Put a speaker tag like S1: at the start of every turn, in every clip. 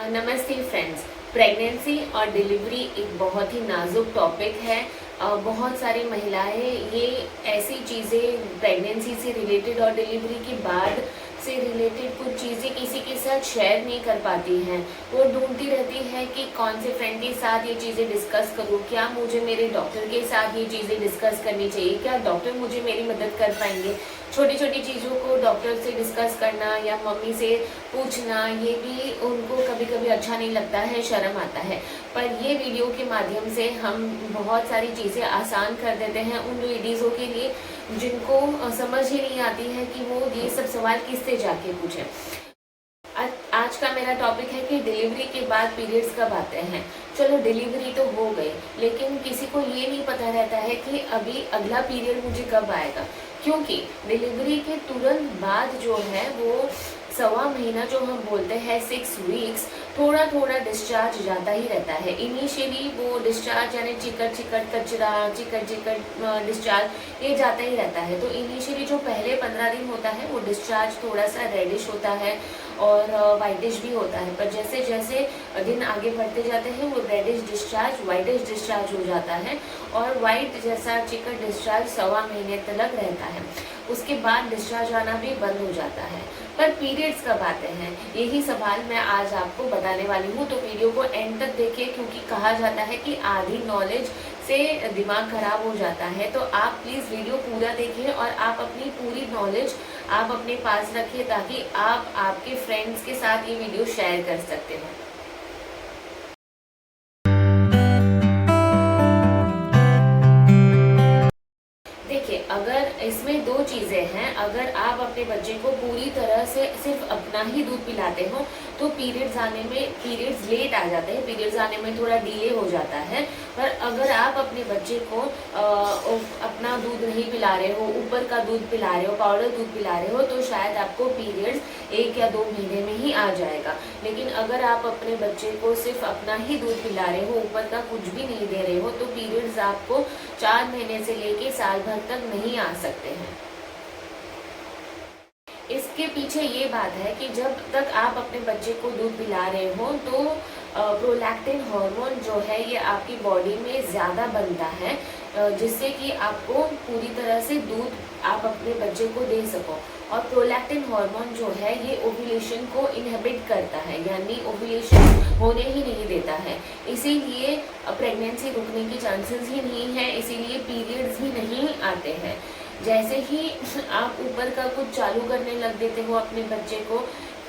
S1: नमस्ते friends. Pregnancy और delivery एक बहुत ही नाजुक टॉपिक है। बहुत सारी महिलाएं ये ऐसी चीज़ें प्रेगनेंसी से रिलेटेड और डिलीवरी के बाद से रिलेटेड कुछ चीज़ें किसी के साथ शेयर नहीं कर पाती हैं। वो ढूंढती रहती है कि कौन से फ्रेंड के साथ ये चीज़ें डिस्कस करूँ, क्या मुझे मेरे डॉक्टर के साथ ये चीज़ें डिस्कस करनी चाहिए, क्या डॉक्टर मुझे मेरी मदद कर पाएंगे। छोटी छोटी चीज़ों को डॉक्टर से डिस्कस करना या मम्मी से पूछना, ये भी उनको कभी कभी अच्छा नहीं लगता है, शर्म आता है। पर ये वीडियो के माध्यम से हम बहुत सारी चीज़ें आसान कर देते हैं उन लेडीज़ों के लिए जिनको समझ ही नहीं आती है कि वो ये सब सवाल किससे जाके पूछें। आज का मेरा टॉपिक है कि डिलीवरी के बाद पीरियड्स कब आते हैं। चलो डिलीवरी तो हो गई, लेकिन किसी को ये नहीं पता रहता है कि अभी अगला पीरियड मुझे कब आएगा, क्योंकि डिलीवरी के तुरंत बाद जो है वो 1.25 महीना जो हम बोलते हैं 6 वीक्स, थोड़ा थोड़ा डिस्चार्ज जाता ही रहता है। इनिशियली वो डिस्चार्ज यानी चिकट चिकट कचरा, चिकट चिकट डिस्चार्ज ये जाता ही रहता है। तो इनिशियली जो पहले 15 दिन होता है वो डिस्चार्ज थोड़ा सा रेडिश होता है और वाइटिश भी होता है, पर जैसे जैसे दिन आगे बढ़ते जाते हैं वो रेडिश डिस्चार्ज वाइटिश डिस्चार्ज हो जाता है और वाइट जैसा चिकट डिस्चार्ज 1.25 महीने तक रहता है। उसके बाद डिस्चार्ज आना भी बंद हो जाता है। पर पीरियड्स कब आते हैं, यही सवाल मैं आज आपको बताने वाली हूँ। तो वीडियो को एंड तक देखिए, क्योंकि कहा जाता है कि आधी नॉलेज से दिमाग खराब हो जाता है। तो आप प्लीज़ वीडियो पूरा देखिए और आप अपनी पूरी नॉलेज आप अपने पास रखिए, ताकि आप आपके फ्रेंड्स के साथ ये वीडियो शेयर कर सकते हैं। अगर इसमें दो चीज़ें हैं, अगर आप अपने बच्चे को पूरी तरह से सिर्फ अपना ही दूध पिलाते हो तो पीरियड्स आने में पीरियड्स लेट आ जाते हैं, पीरियड्स आने में थोड़ा डिले हो जाता है। पर अगर आप अपने बच्चे को अपना दूध नहीं पिला रहे हो, ऊपर का दूध पिला रहे हो, पाउडर दूध पिला रहे हो, तो शायद आपको पीरियड्स 1 या 2 महीने में ही आ जाएगा। लेकिन अगर आप अपने बच्चे को सिर्फ अपना ही दूध पिला रहे हो, ऊपर का कुछ भी नहीं दे रहे हो, तो पीरियड्स आपको 4 महीने से लेके साल भर तक नहीं आ सकते हैं। इसके पीछे ये बात है कि जब तक आप अपने बच्चे को दूध पिला रहे हो तो प्रोलैक्टिन हार्मोन जो है ये आपकी बॉडी में ज़्यादा बनता है, जिससे कि आपको पूरी तरह से दूध आप अपने बच्चे को दे सको। और प्रोलैक्टिन हार्मोन जो है ये ओव्यूलेशन को इनहिबिट करता है, यानी ओव्यूलेशन होने ही नहीं देता है। इसीलिए प्रेगनेंसी रुकने की चांसेस ही नहीं है, इसीलिए पीरियड्स भी नहीं आते हैं। जैसे ही आप ऊपर का कुछ चालू करने लग देते हो अपने बच्चे को,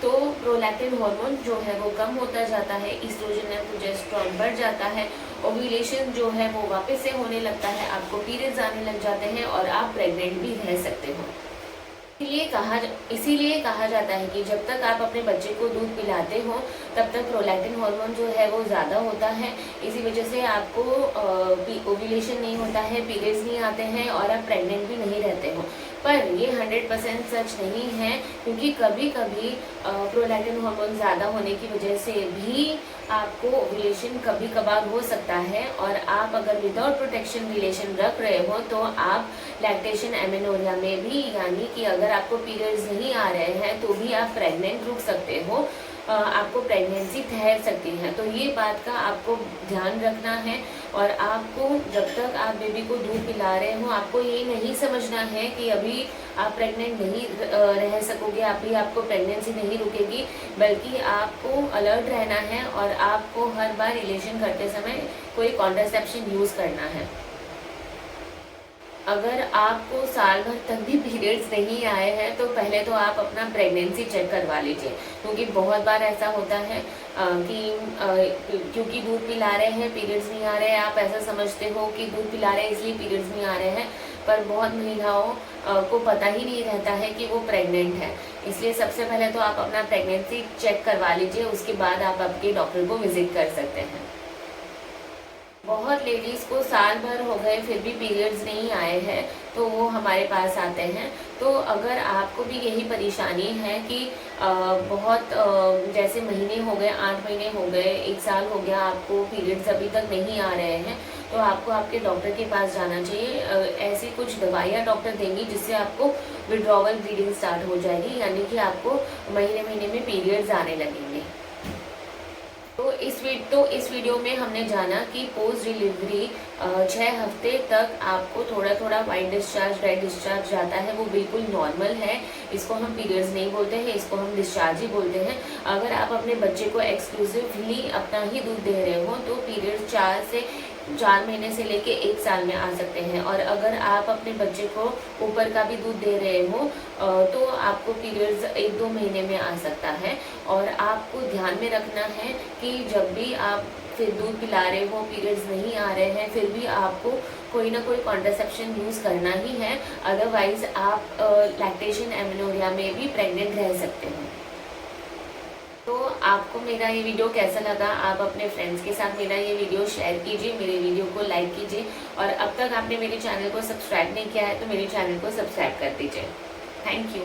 S1: तो प्रोलैक्टिन हार्मोन जो है वो कम होता जाता है, एस्ट्रोजन एंड प्रोजेस्टेरोन बढ़ जाता है, ओव्यूलेशन जो है वो वापस से होने लगता है, आपको पीरियड्स आने लग जाते हैं और आप प्रेग्नेंट भी रह सकते हो। इसीलिए कहा जाता है कि जब तक आप अपने बच्चे को दूध पिलाते हो तब तक प्रोलैक्टिन हार्मोन जो है वो ज़्यादा होता है। इसी वजह से आपको ओव्यूलेशन नहीं होता है, पीरियड्स नहीं आते हैं और आप प्रेग्नेंट भी नहीं रहते हो। पर ये 100% सच नहीं है, क्योंकि कभी कभी प्रोलैक्टिन हार्मोन ज़्यादा होने की वजह से भी आपको ओव्यूलेशन कभी कभार हो सकता है, और आप अगर विदाउट प्रोटेक्शन रिलेशन रख रहे हो तो आप लैक्टेशन एमेनोरिया में भी, यानी कि अगर आपको पीरियड्स नहीं आ रहे हैं तो भी आप प्रेग्नेंट रुक सकते हो, आपको प्रेगनेंसी ठहर सकती है। तो ये बात का आपको ध्यान रखना है। और आपको जब तक आप बेबी को दूध पिला रहे हो, आपको ये नहीं समझना है कि अभी आप प्रेग्नेंट नहीं रह सकोगे, अभी आपको प्रेगनेंसी नहीं रुकेगी, बल्कि आपको अलर्ट रहना है और आपको हर बार रिलेशन करते समय कोई कॉन्ट्रासेप्शन यूज़ करना है। अगर आपको साल भर तक भी पीरियड्स नहीं आए हैं तो पहले तो आप अपना प्रेगनेंसी चेक करवा लीजिए, क्योंकि बहुत बार ऐसा होता है कि क्योंकि दूध पिला रहे हैं पीरियड्स नहीं आ रहे हैं, आप ऐसा समझते हो कि दूध पिला रहे हैं इसलिए पीरियड्स नहीं आ रहे हैं, पर बहुत महिलाओं को पता ही नहीं रहता है कि वो प्रेग्नेंट है। इसलिए सबसे पहले तो आप अपना प्रेगनेंसी चेक करवा लीजिए, उसके बाद आप आपके डॉक्टर को विजिट कर सकते हैं। बहुत लेडीज़ को साल भर हो गए फिर भी पीरियड्स नहीं आए हैं तो वो हमारे पास आते हैं। तो अगर आपको भी यही परेशानी है कि बहुत जैसे महीने हो गए, 8 महीने हो गए, 1 साल हो गया, आपको पीरियड्स अभी तक नहीं आ रहे हैं, तो आपको आपके डॉक्टर के पास जाना चाहिए। ऐसी कुछ दवाइयाँ डॉक्टर देंगी जिससे आपको विड्रॉवल ब्लीडिंग स्टार्ट हो जाएगी, यानी कि आपको महीने महीने में पीरियड्स आने लगेंगे। तो इस वीडियो में हमने जाना कि पोस्ट डिलीवरी 6 हफ्ते तक आपको थोड़ा थोड़ा वाइट डिस्चार्ज, रेड डिस्चार्ज जाता है, वो बिल्कुल नॉर्मल है। इसको हम पीरियड्स नहीं बोलते हैं, इसको हम डिस्चार्ज ही बोलते हैं। अगर आप अपने बच्चे को एक्सक्लूसिवली अपना ही दूध दे रहे हो तो पीरियड्स 4 महीने से लेके 1 साल में आ सकते हैं। और अगर आप अपने बच्चे को ऊपर का भी दूध दे रहे हो तो आपको पीरियड्स 1-2 महीने में आ सकता है। और आपको ध्यान में रखना है कि जब भी आप फिर दूध पिला रहे हो, पीरियड्स नहीं आ रहे हैं, फिर भी आपको कोई ना कोई कॉन्ट्रासेप्शन यूज़ करना ही है, अदरवाइज आप लैक्टेशन एमेनोरिया में भी प्रेग्नेंट रह सकते हो। तो आपको मेरा ये वीडियो कैसा लगा, आप अपने फ्रेंड्स के साथ मेरा ये वीडियो शेयर कीजिए, मेरे वीडियो को लाइक कीजिए, और अब तक आपने मेरे चैनल को सब्सक्राइब नहीं किया है तो मेरे चैनल को सब्सक्राइब कर दीजिए। Thank you.